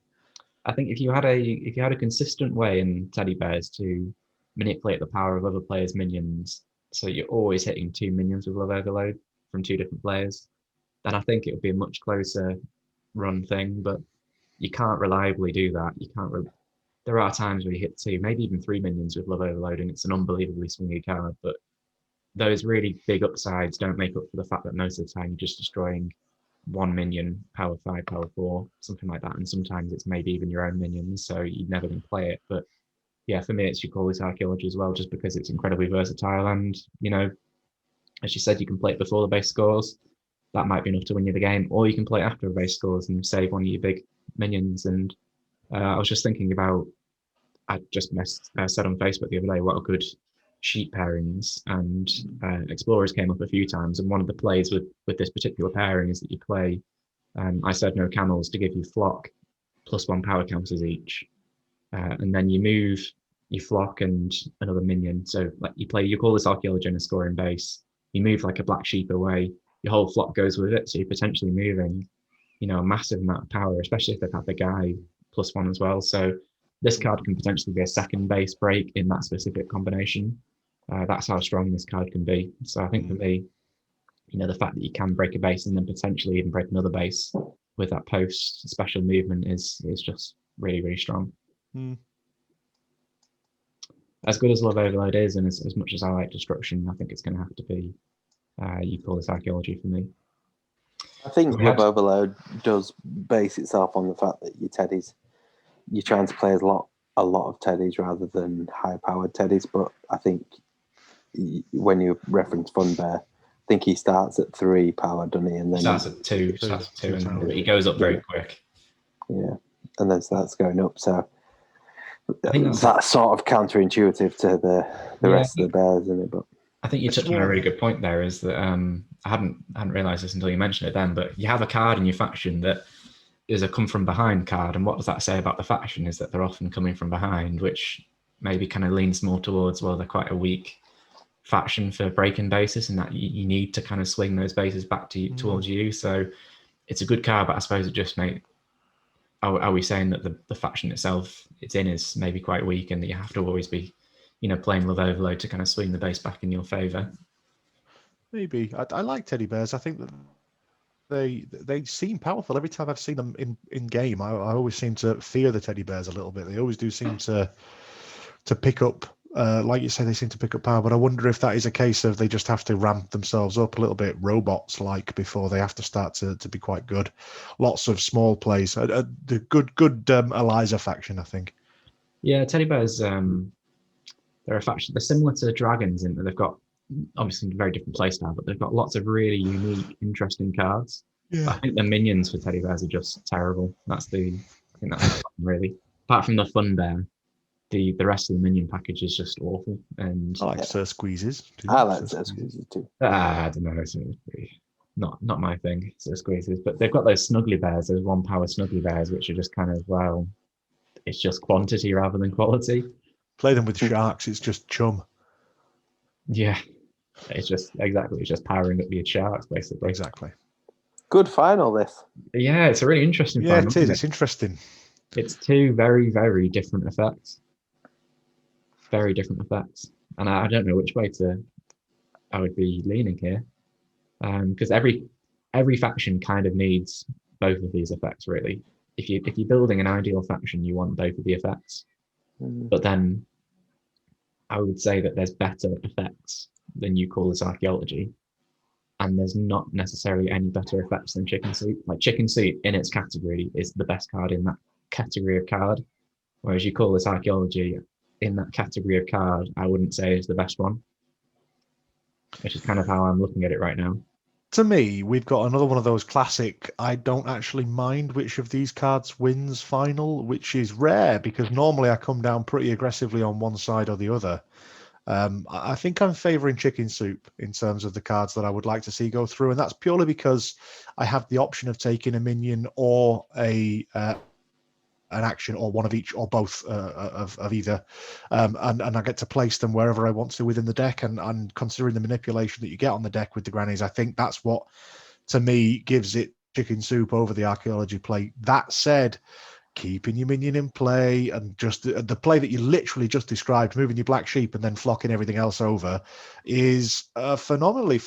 I think if you had a consistent way in Teddy Bears to manipulate the power of other players' minions, so you're always hitting 2 minions with Love Overload from 2 different players, then I think it would be a much closer run thing. But you can't reliably do that. You can't. There are times where you hit 2, maybe even 3 minions with Love Overload, and it's an unbelievably swingy card. But those really big upsides don't make up for the fact that most of the time you're just destroying 1 minion, power 5, power 4, something like that. And sometimes it's maybe even your own minions, so you'd never going to play it. But yeah, for me, it's You Call This Archaeology as well, just because it's incredibly versatile. And, you know, as you said, you can play it before the base scores. That might be enough to win you the game. Or you can play it after the base scores and save one of your big minions. And I was just thinking about, I just said on Facebook the other day, what a good sheep pairings, and Explorers came up a few times, and one of the plays with this particular pairing is that you play I Said No Camels to give you flock +1 power counters each, and then you move your flock and another minion. So like you call this Archaeology in a scoring base, you move like a black sheep away, your whole flock goes with it, so you're potentially moving, you know, a massive amount of power, especially if they've had the guy +1 as well. So this card can potentially be a second base break in that specific combination. That's how strong this card can be. So I think for me, you know, the fact that you can break a base and then potentially even break another base with that post special movement is just really, really strong. As good as Love Overload is, and as much as I like Destruction, I think it's going to have to be You Call This Archaeology for me. I think Love Overload does base itself on the fact that you're trying to play a lot of teddies rather than high-powered teddies. But I think when you reference Fun Bear, I think he starts at 3 power, doesn't he? And then starts at 2, and he goes up very quick. Yeah, and then starts going up. So I think that's sort of counterintuitive to the rest of the bears, isn't it? But I think you touched on a really good point there. Is that I hadn't realised this until you mentioned it then. But you have a card in your faction that is a come from behind card, and what does that say about the faction? Is that they're often coming from behind, which maybe kind of leans more towards, well, they're quite a weak faction for breaking bases, and that you need to kind of swing those bases back to towards you. So it's a good card, but I suppose it just are we saying that the faction itself it's in is maybe quite weak, and that you have to always be, you know, playing Love Overload to kind of swing the base back in your favour? Maybe. I like Teddy Bears. I think that they seem powerful. Every time I've seen them in game, I always seem to fear the Teddy Bears a little bit. They always do seem to pick up Like you say, they seem to pick up power, but I wonder if that is a case of they just have to ramp themselves up a little bit, robots-like, before they have to start to be quite good. Lots of small plays. The good Eliza faction, I think. Yeah, teddy bears. They're a faction. They're similar to dragons in that they've got obviously a very different playstyle, but they've got lots of really unique, interesting cards. But I think the minions for teddy bears are just terrible. I think that's the problem, really. Apart from the fun bear, the rest of the minion package is just awful. And I like Sir Squeezes. Too. I like Sir Squeezes too. I don't know. It's not my thing. Sir Squeezes, but they've got those snuggly bears, those 1 power snuggly bears, which are just kind of it's just quantity rather than quality. Play them with sharks. It's just chum. Yeah, it's just powering up the sharks, basically. Exactly. Good final, this. Yeah, it's a really interesting final. Yeah, it is. It's interesting. It's two very, very different effects. Very different effects. And I don't know which way I would be leaning here. Because every faction kind of needs both of these effects, really. If you're building an ideal faction, you want both of the effects. But then I would say that there's better effects than you call this archaeology. And there's not necessarily any better effects than Chicken Soup. Like Chicken Soup in its category is the best card in that category of card. Whereas you call this archaeology in that category of card, I wouldn't say is the best one. Which is kind of how I'm looking at it right now. To me, we've got another one of those classic, I don't actually mind which of these cards wins final, which is rare because normally I come down pretty aggressively on one side or the other. I think I'm favouring Chicken Soup in terms of the cards that I would like to see go through, and that's purely because I have the option of taking a minion or an action, or one of each, or both of either, and I get to place them wherever I want to within the deck. And considering the manipulation that you get on the deck with the grannies, I think that's what, to me, gives it Chicken Soup over the archaeology play. That said, keeping your minion in play and just the play that you literally just described, moving your black sheep and then flocking everything else over, is a phenomenally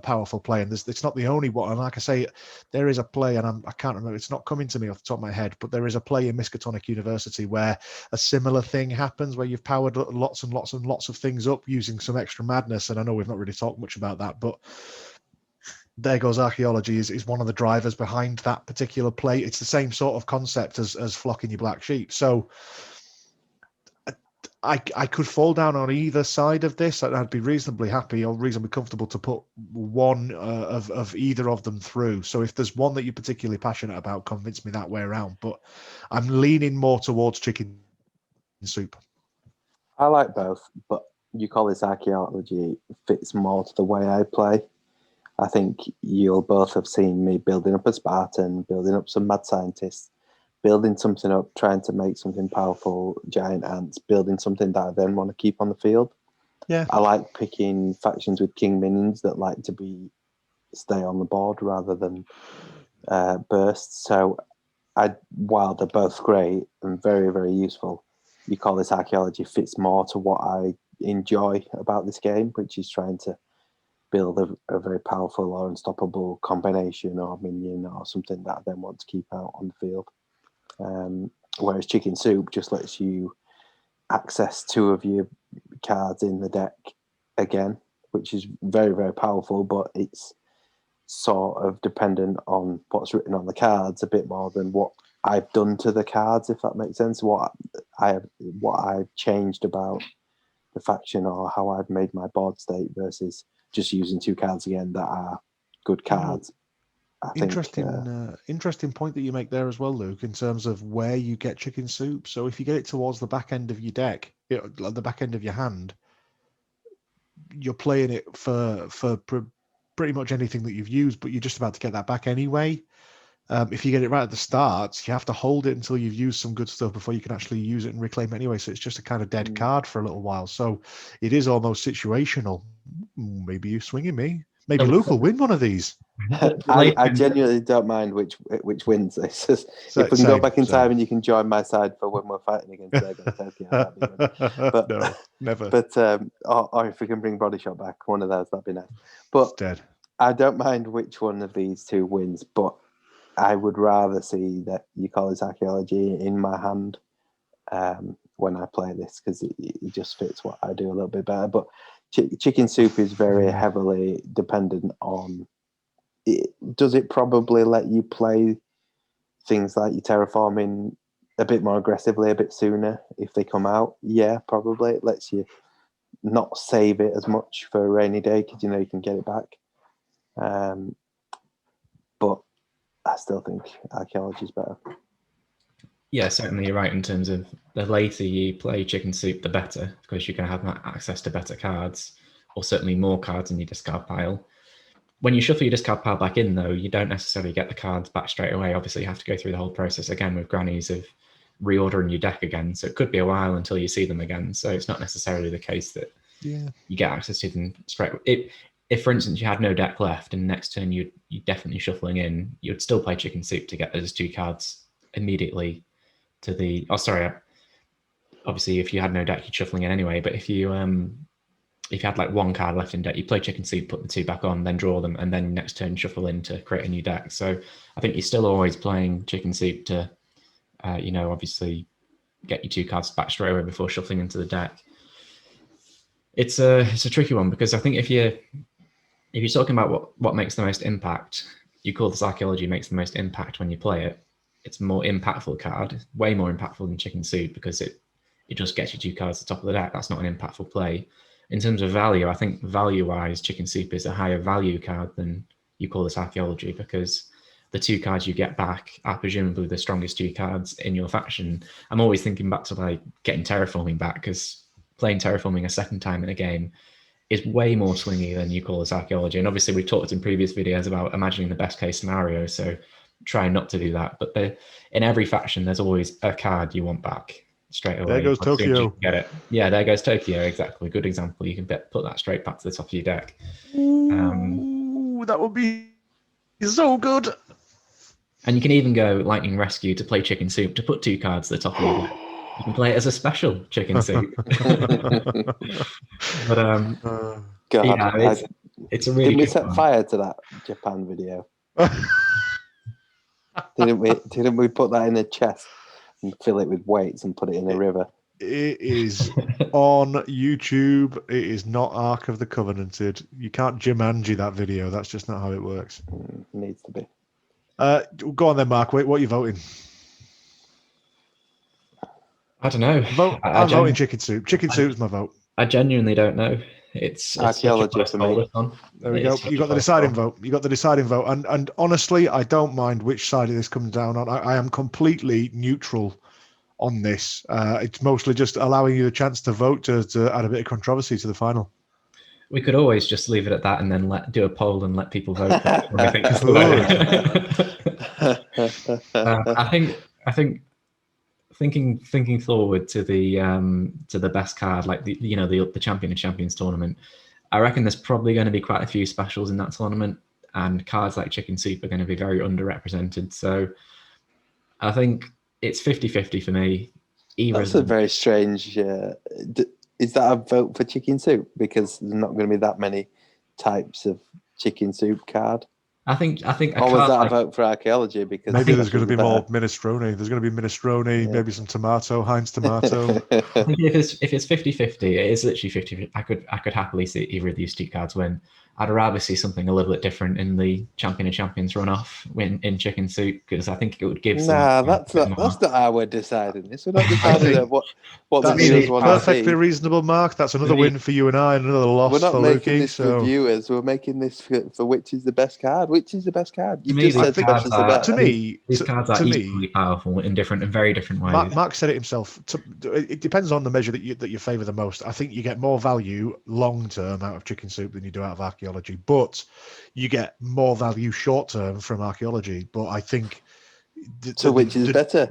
powerful play. And it's not the only one. And like I say, there is a play, and I can't remember, it's not coming to me off the top of my head, but there is a play in Miskatonic University where a similar thing happens, where you've powered lots and lots and lots of things up using some extra madness. And I know we've not really talked much about that, but there goes archaeology is one of the drivers behind that particular play. It's the same sort of concept as flocking your black sheep. So I could fall down on either side of this. I'd be reasonably happy or reasonably comfortable to put one of either of them through. So if there's one that you're particularly passionate about, convince me that way around. But I'm leaning more towards Chicken Soup. I like both, but you call this archaeology fits more to the way I play. I think you'll both have seen me building up a Spartan, building up some mad scientists, building something up, trying to make something powerful, giant ants, building something that I then want to keep on the field. Yeah, I like picking factions with king minions that like to stay on the board rather than burst. So while they're both great and very, very useful, you call this archaeology fits more to what I enjoy about this game, which is trying to build a very powerful or unstoppable combination or minion or something that I then want to keep out on the field. Whereas Chicken Soup just lets you access two of your cards in the deck again, which is very, very powerful, but it's sort of dependent on what's written on the cards a bit more than what I've done to the cards, if that makes sense. What I've changed about the faction or how I've made my board state versus just using two cards again that are good cards. Interesting point that you make there as well, Luke, in terms of where you get Chicken Soup. So if you get it towards the back end of your deck, the back end of your hand, you're playing it for pretty much anything that you've used, but you're just about to get that back anyway. If you get it right at the start, you have to hold it until you've used some good stuff before you can actually use it and reclaim it anyway. So it's just a kind of dead card for a little while. So it is almost situational. Maybe you're swinging me. Maybe Luke will win one of these. I genuinely don't mind which wins this. If we can go back in time and you can join my side for when we're fighting against Tokyo, that'd be good. But no, never. But or if we can bring Body Shot back, one of those, that'd be nice. But it's dead. I don't mind which one of these two wins, but I would rather see that you call this archaeology in my hand when I play this because it just fits what I do a little bit better. But Chicken Soup is very heavily dependent on it. Does it probably let you play things like your terraforming a bit more aggressively, a bit sooner if they come out? Yeah, probably. It lets you not save it as much for a rainy day because you know you can get it back. But I still think archaeology is better. Yeah, certainly you're right in terms of the later you play Chicken Soup, the better, because you're going to have access to better cards, or certainly more cards in your discard pile. When you shuffle your discard pile back in, though, you don't necessarily get the cards back straight away. Obviously, you have to go through the whole process again with grannies of reordering your deck again. So it could be a while until you see them again. So it's not necessarily the case that you get access to them straight away. If, for instance, you had no deck left and next turn you're definitely shuffling in, you'd still play Chicken Soup to get those 2 cards immediately to the... Oh, sorry. Obviously, if you had no deck, you're shuffling in anyway. But if you had like 1 card left in deck, you play Chicken Soup, put the 2 back on, then draw them, and then next turn shuffle in to create a new deck. So I think you're still always playing Chicken Soup to, obviously get your 2 cards back straight away before shuffling into the deck. It's a tricky one because I think if you're talking about what makes the most impact, you call this archaeology makes the most impact when you play it. It's a more impactful card, way more impactful than Chicken Soup because it just gets you 2 cards at the top of the deck. That's not an impactful play. In terms of value, I think value-wise, Chicken Soup is a higher value card than you call this archaeology because the 2 cards you get back are presumably the strongest 2 cards in your faction. I'm always thinking back to like getting terraforming back because playing terraforming a second time in a game is way more swingy than you call this archaeology. And obviously we've talked in previous videos about imagining the best case scenario, so try not to do that. But in every faction, there's always a card you want back straight away. There goes Tokyo. Get it. Yeah, there goes Tokyo, exactly. Good example. You can put that straight back to the top of your deck. Ooh, that would be so good. And you can even go Lightning Rescue to play Chicken Soup to put 2 cards at the top of your deck. You can play it as a special Chicken Soup. But God, yeah, it's a really didn't we good set one. fire to that Japan video? Didn't we put that in a chest and fill it with weights and put it in a river? It is on YouTube. It is not Ark of the Covenanted. You can't Jumanji that video. That's just not how it works. Needs to be. Go on then, Mark. Wait, what are you voting? I don't know. I'm voting Chicken Soup. Chicken Soup's my vote. I genuinely don't know. It's archaeology for me. There we go. You got the deciding vote. You got the deciding vote. And honestly, I don't mind which side of this comes down on. I am completely neutral on this. It's mostly just allowing you a chance to vote to add a bit of controversy to the final. We could always just leave it at that and then do a poll and let people vote. I think thinking forward to the best card, like the Champion of Champions tournament, I reckon there's probably going to be quite a few specials in that tournament, and cards like Chicken Soup are going to be very underrepresented. So I think it's 50-50 for me. That's a very strange. Is that a vote for Chicken Soup because there's not going to be that many types of Chicken Soup card? I think. Or was that a vote for archaeology? Because maybe there's going to be more minestrone. There's going to be minestrone, maybe some tomato, Heinz tomato. I think if it's 50-50, it is literally 50. I could happily see either of these 2 cards win. I'd rather see something a little bit different in the Champion of Champions runoff in Chicken Soup because I think it would give. That's not how we're deciding this. We're not deciding what the viewers want to see. Perfectly reasonable, Mark. That's another win for you and I, and another loss for Luki. We're not making this for viewers. We're making this for which is the best card. Which is the best card? You just said specials are better. To me, these cards are equally powerful in very different ways. Mark said it himself. It depends on the measure that you favour the most. I think you get more value long term out of Chicken Soup than you do out of archaeology, but you get more value short term from archaeology. But I think. So which is better?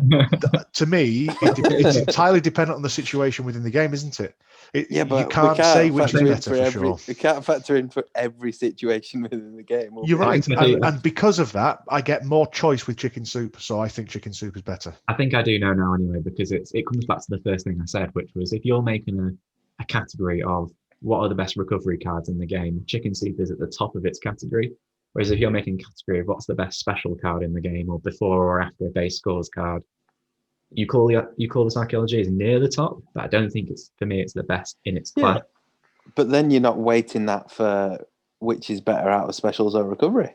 To me, it's entirely dependent on the situation within the game, isn't it? But you can't say which is better for sure. We can't factor in for every situation within the game. You're right, and because of that, I get more choice with Chicken Soup, so I think Chicken Soup is better. I think I do know now anyway, because it comes back to the first thing I said, which was if you're making a category of what are the best recovery cards in the game, Chicken Soup is at the top of its category. Whereas if you're making a category of what's the best special card in the game or before or after a base scores card, you call this archaeology is near the top, but I don't think it's, for me, it's the best in its class. But then you're not weighting that for which is better out of specials or recovery.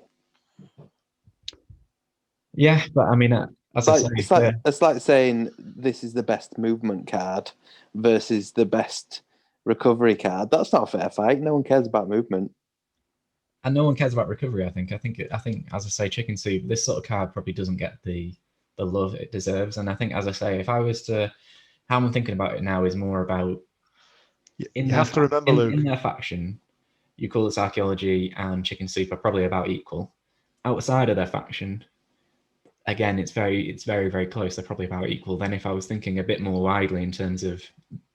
Yeah, but I mean, It's like saying this is the best movement card versus the best recovery card. That's not a fair fight. No one cares about movement. And no one cares about recovery. I think, as I say, Chicken Soup, this sort of card probably doesn't get the love it deserves. And I think, as I say, if I was to, how I'm thinking about it now is more about you have to remember, Luke, in their faction, you call this archaeology and Chicken Soup are probably about equal. Outside of their faction, again, it's very, very close. They're probably about equal. Then if I was thinking a bit more widely in terms of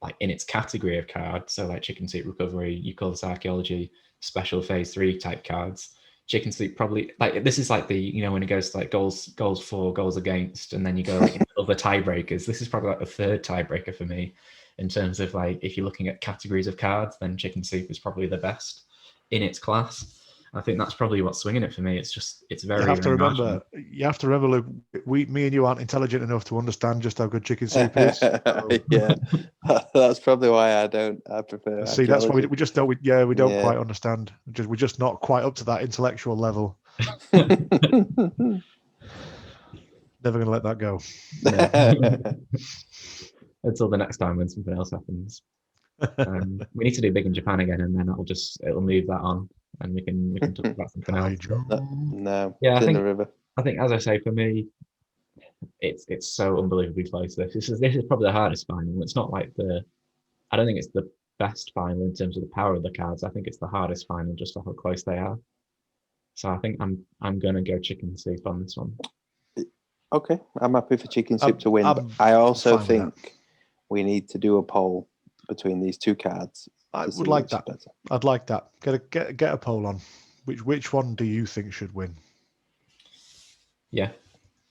like in its category of cards, so like Chicken Soup recovery, you call this archaeology, special phase 3 type cards. Chicken Soup probably, like, this is like the, you know, when it goes to like goals for, goals against, and then you go like other tiebreakers. This is probably like the third tiebreaker for me in terms of like, if you're looking at categories of cards, then Chicken Soup is probably the best in its class. I think that's probably what's swinging it for me. It's just, it's very. You have to remember, Luke. Me and you aren't intelligent enough to understand just how good Chicken Soup is. So. Yeah, that's probably why I prefer. See, that's why we just don't. We don't quite understand. We're just not quite up to that intellectual level. Never going to let that go. Until the next time when something else happens. We need to do Big in Japan again, and then it'll move that on. And we can talk about something else. No, yeah, I think, as I say, for me, it's so unbelievably close. This is probably the hardest final. It's not like I don't think it's the best final in terms of the power of the cards. I think it's the hardest final just for how close they are. So I think I'm gonna go Chicken Soup on this one. Okay, I'm happy for Chicken Soup to win. But I also think we need to do a poll between these two cards. I would like that. Better. I'd like that. Get a poll on. Which one do you think should win? Yeah,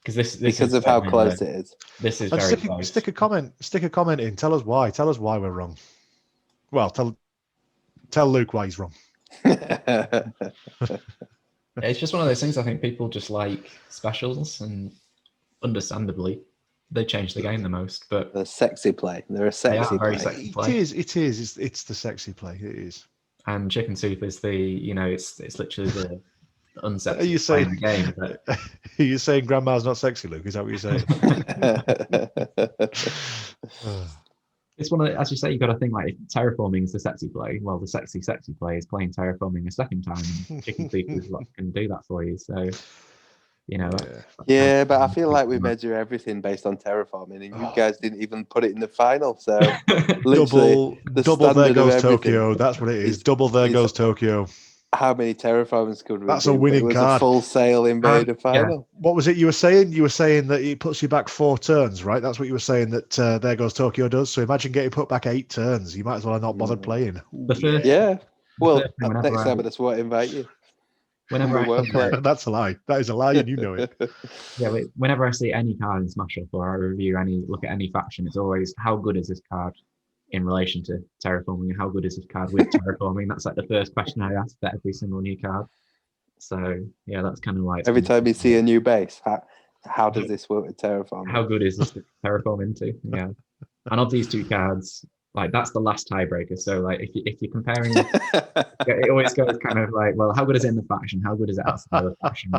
because because of how close it is. This is very close. Stick a comment in. Tell us why. Tell us why we're wrong. Well, tell Luke why he's wrong. It's just one of those things. I think people just like specials, and understandably, they change the game the most. But the sexy play. They're a sexy play. Sexy play. It is. It's the sexy play. It is. And Chicken Soup is the, it's literally the unsexy Are you saying, play in the game. Are you saying Grandma's not sexy, Luke? Is that what you're saying? It's one of the, as you say, you've got to think, like, if terraforming is the sexy play, well, the sexy play is playing terraforming a second time, and Chicken Soup is what can do that for you. So, yeah, but I feel like we measure everything based on terraforming, and you guys didn't even put it in the final. So, double there goes Tokyo. That's what it is. Double there goes Tokyo. How many terraformings could we That's do? a winning card. A full sail invader final. Yeah. What was it you were saying? You were saying that it puts you back 4 turns, right? That's what you were saying that there goes Tokyo does. So imagine getting put back 8 turns. You might as well have not bothered playing. Yeah. Well, next time I just won't invite you. That's a lie. That is a lie, and you know it. Yeah, whenever I see any card in Smash Up or I look at any faction, it's always, how good is this card in relation to terraforming, and how good is this card with terraforming? That's like the first question I ask for every single new card. So yeah, that's kind of like every time you see a new base, how does this work with terraforming? How good is this to terraform into? Yeah, and of these two cards, like, that's the last tiebreaker. So like, if you're comparing, it always goes kind of like, well, how good is it in the faction? How good is it outside of the faction?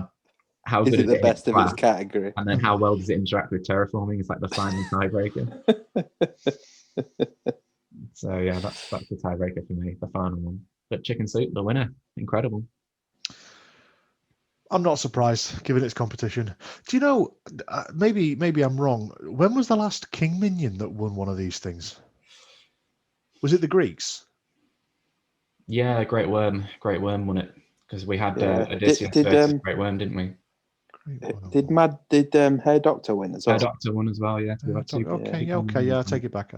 How good is it the best of its category? And then how well does it interact with terraforming? It's like the final tiebreaker. So yeah, that's the tiebreaker for me, the final one. But Chicken Soup, the winner, incredible. I'm not surprised, given its competition. Do you know? Maybe I'm wrong. When was the last King Minion that won one of these things? Was it the Greeks? Yeah, Great Worm won it, because we had Odysseus versus Great Worm, didn't we? Did Hair Doctor win as well? Hair Doctor won as well, yeah. Okay, I take it back.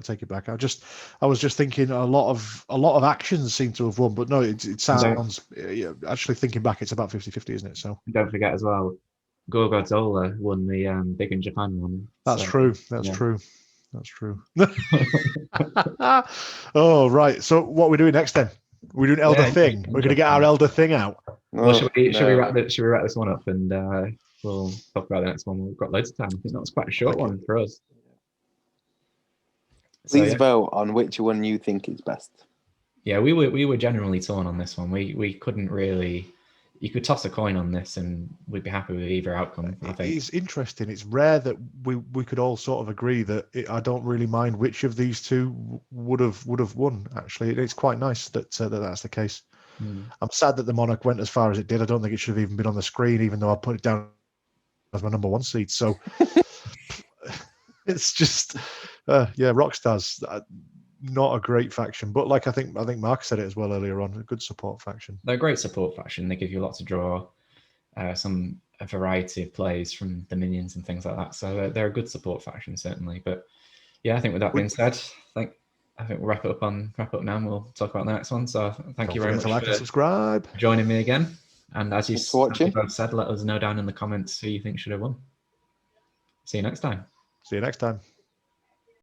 I was just thinking a lot of actions seem to have won, but no, it sounds. Actually, thinking back, it's about 50-50, isn't it? So don't forget as well, Gorgonzola won the Big in Japan one. That's true. That's true. Oh, right. So what are we doing next then? We're doing Elder Thing. We're going to get our Elder Thing out. Well, should we wrap this one up, and we'll talk about the next one? We've got loads of time. I think that was quite a short one for us. So, Please yeah. vote on which one you think is best. Yeah, we were generally torn on this one. We couldn't really. You could toss a coin on this, and we'd be happy with either outcome. I think. It's interesting. It's rare that we could all sort of agree that I don't really mind which of these two would have won. Actually, it's quite nice that that's the case. I'm sad that the Monarch went as far as it did. I don't think it should have even been on the screen, even though I put it down as my number 1 seed. So it's just, yeah, Rockstars, not a great faction, but like I think Mark said it as well earlier on, a good support faction. They're a great support faction. They give you a lot to draw, a variety of plays from the minions and things like that. So they're a good support faction, certainly. But yeah, I think with that being said, I think we'll wrap it up now, and we'll talk about the next one. So thank you very much to like and subscribe, joining me again. And as you both said, let us know down in the comments who you think should have won. See you next time. See you next time.